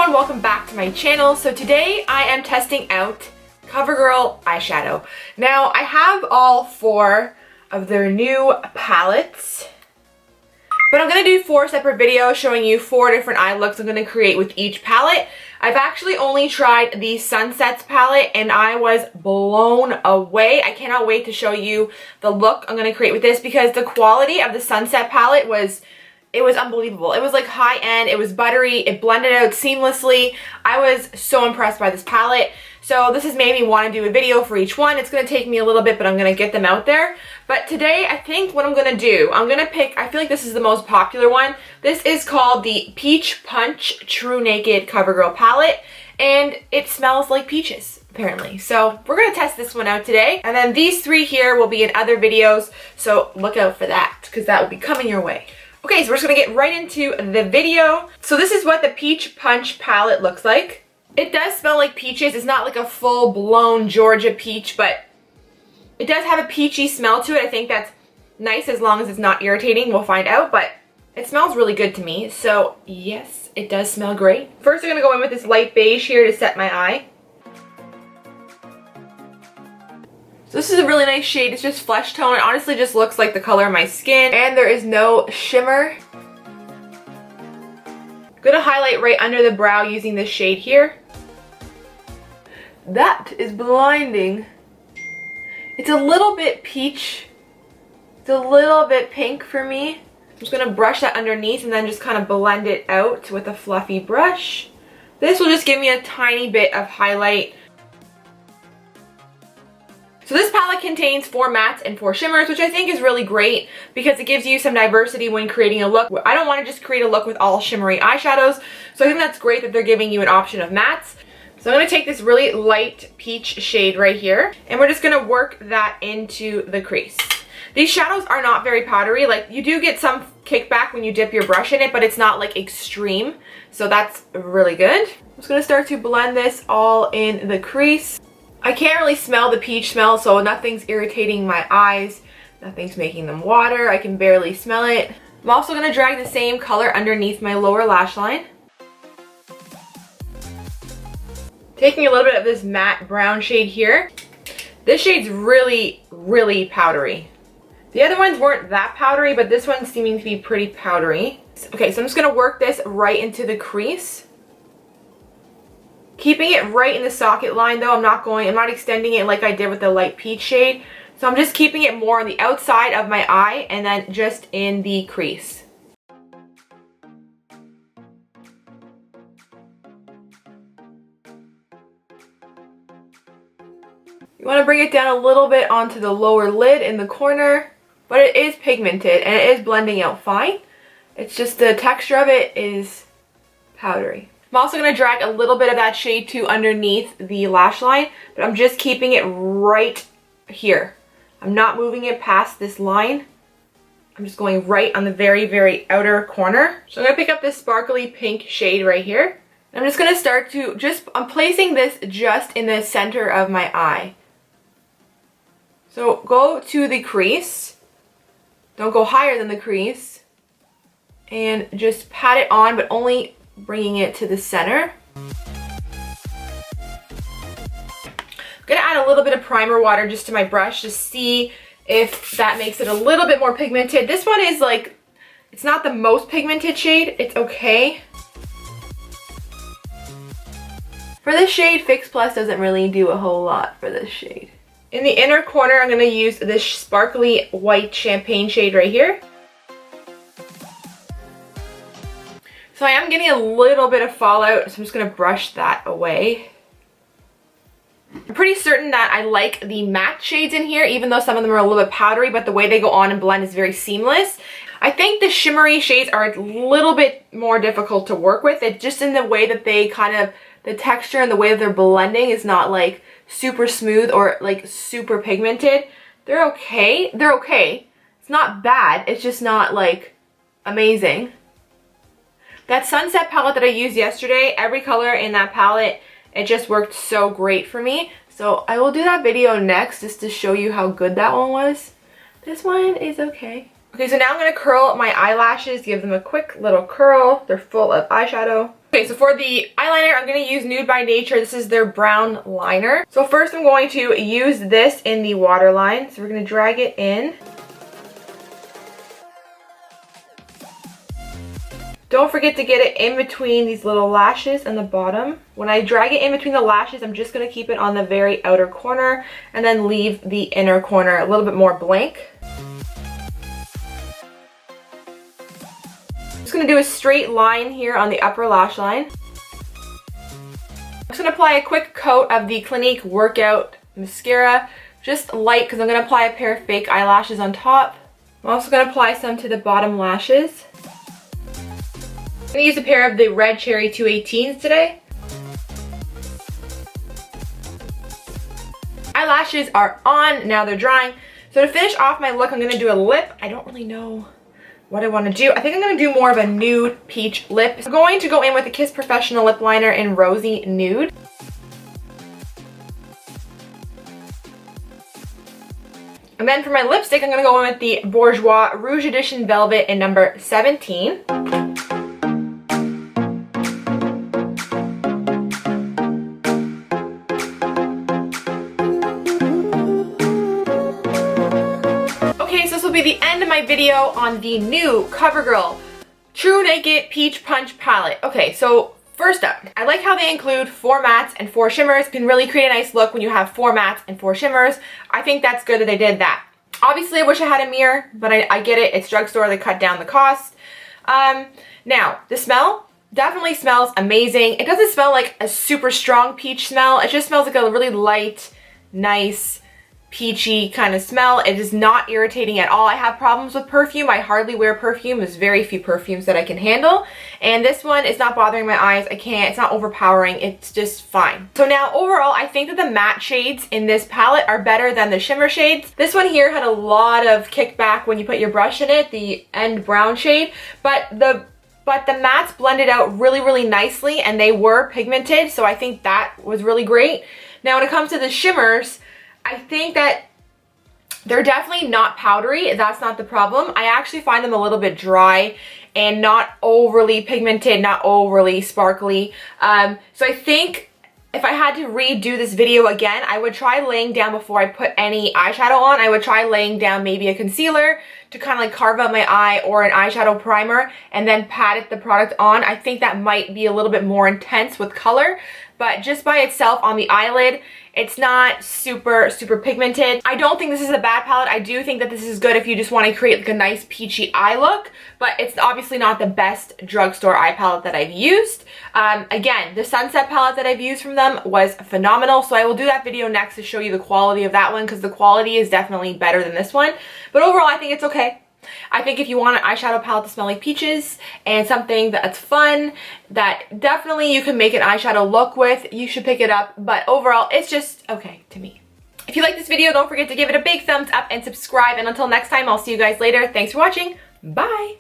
everyone, welcome back to my channel. So today I am testing out Covergirl eyeshadow. Now I have all 4 of their new palettes, but I'm going to do 4 separate videos showing you 4 different eye looks I'm going to create with each palette. I've actually only tried the Sunsets palette and I was blown away. I cannot wait to show you the look I'm going to create with this because the quality of the Sunset palette was unbelievable. It was like high end, it was buttery, it blended out seamlessly. I was so impressed by this palette. So this has made me want to do a video for each one. It's going to take me a little bit, but I'm going to get them out there. But today, I think what I'm going to do, I'm going to pick, I feel like this is the most popular one. This is called the Peach Punch True Naked Covergirl palette. And it smells like peaches, apparently. So we're going to test this one out today. And then these 3 here will be in other videos. So look out for that, because that will be coming your way. Okay, so we're just going to get right into the video. So this is what the Peach Punch palette looks like. It does smell like peaches. It's not like a full-blown Georgia peach, but it does have a peachy smell to it. I think that's nice as long as it's not irritating. We'll find out, but it smells really good to me. So yes, it does smell great. First, I'm going to go in with this light beige here to set my eye. So this is a really nice shade. It's just flesh tone. It honestly just looks like the color of my skin. And there is no shimmer. I'm going to highlight right under the brow using this shade here. That is blinding. It's a little bit peach. It's a little bit pink for me. I'm just going to brush that underneath and then just kind of blend it out with a fluffy brush. This will just give me a tiny bit of highlight. So this palette contains 4 mattes and 4 shimmers, which I think is really great because it gives you some diversity when creating a look. I don't want to just create a look with all shimmery eyeshadows, so I think that's great that they're giving you an option of mattes. So I'm going to take this really light peach shade right here, and we're just going to work that into the crease. These shadows are not very powdery. Like, you do get some kickback when you dip your brush in it, but it's not like extreme, so that's really good. I'm just going to start to blend this all in the crease. I can't really smell the peach smell, so nothing's irritating my eyes. Nothing's making them water. I can barely smell it. I'm also going to drag the same color underneath my lower lash line. Taking a little bit of this matte brown shade here. This shade's really, really powdery. The other ones weren't that powdery, but this one's seeming to be pretty powdery. Okay, so I'm just going to work this right into the crease. Keeping it right in the socket line though. I'm not extending it like I did with the light peach shade. So I'm just keeping it more on the outside of my eye and then just in the crease. You want to bring it down a little bit onto the lower lid in the corner, but it is pigmented and it is blending out fine. It's just the texture of it is powdery. I'm also going to drag a little bit of that shade too underneath the lash line, but I'm just keeping it right here. I'm not moving it past this line. I'm just going right on the very, very outer corner. So I'm going to pick up this sparkly pink shade right here. I'm just going to start to I'm placing this just in the center of my eye. So go to the crease. Don't go higher than the crease. And just pat it on, but only bringing it to the center. I'm going to add a little bit of primer water just to my brush to see if that makes it a little bit more pigmented. This one is like, it's not the most pigmented shade. It's okay. For this shade, Fix Plus doesn't really do a whole lot for this shade. In the inner corner, I'm going to use this sparkly white champagne shade right here. So I am getting a little bit of fallout, so I'm just going to brush that away. I'm pretty certain that I like the matte shades in here, even though some of them are a little bit powdery, but the way they go on and blend is very seamless. I think the shimmery shades are a little bit more difficult to work with. It's just in the way that they the texture and the way that they're blending is not like super smooth or like super pigmented. They're okay. They're okay. It's not bad. It's just not like amazing. That Sunset palette that I used yesterday, every color in that palette, it just worked so great for me. So I will do that video next just to show you how good that one was. This one is okay. Okay, so now I'm going to curl my eyelashes, give them a quick little curl. They're full of eyeshadow. Okay, so for the eyeliner, I'm going to use Nude by Nature. This is their brown liner. So first I'm going to use this in the waterline. So we're going to drag it in. Don't forget to get it in between these little lashes and the bottom. When I drag it in between the lashes, I'm just going to keep it on the very outer corner and then leave the inner corner a little bit more blank. I'm just going to do a straight line here on the upper lash line. I'm just going to apply a quick coat of the Clinique Workout Mascara, just light because I'm going to apply a pair of fake eyelashes on top. I'm also going to apply some to the bottom lashes. I'm going to use a pair of the Red Cherry 218s today. Eyelashes are on, now they're drying. So to finish off my look, I'm going to do a lip. I don't really know what I want to do. I think I'm going to do more of a nude peach lip. I'm going to go in with the Kiss Professional Lip Liner in Rosy Nude. And then for my lipstick, I'm going to go in with the Bourjois Rouge Edition Velvet in number 17. Be the end of my video on the new Covergirl True Naked Peach Punch palette. Okay, so first up, I like how they include 4 mattes and 4 shimmers. You can really create a nice look when you have 4 mattes and 4 shimmers. I think that's good that they did that. Obviously, I wish I had a mirror, but I get it. It's drugstore. They cut down the cost. Now, the smell definitely smells amazing. It doesn't smell like a super strong peach smell. It just smells like a really light, nice, peachy kind of smell. It is not irritating at all. I have problems with perfume. I hardly wear perfume. There's very few perfumes that I can handle. And this one is not bothering my eyes. It's not overpowering. It's just fine. So now overall, I think that the matte shades in this palette are better than the shimmer shades. This one here had a lot of kickback when you put your brush in it, the end brown shade, but the mattes blended out really, really nicely and they were pigmented. So I think that was really great. Now when it comes to the shimmers, I think that they're definitely not powdery. That's not the problem. I actually find them a little bit dry and not overly pigmented, not overly sparkly. So I think if I had to redo this video again, I would try laying down before I put any eyeshadow on. I would try laying down maybe a concealer to kind of like carve out my eye or an eyeshadow primer and then pat the product on. I think that might be a little bit more intense with color, but just by itself on the eyelid, it's not super, super pigmented. I don't think this is a bad palette. I do think that this is good if you just want to create like a nice peachy eye look, but it's obviously not the best drugstore eye palette that I've used. Again, the Sunset palette that I've used from them was phenomenal, so I will do that video next to show you the quality of that one because the quality is definitely better than this one. But overall, I think it's okay. I think if you want an eyeshadow palette to smell like peaches and something that's fun, that definitely you can make an eyeshadow look with, you should pick it up. But overall, it's just okay to me. If you like this video, don't forget to give it a big thumbs up and subscribe. And until next time, I'll see you guys later. Thanks for watching. Bye.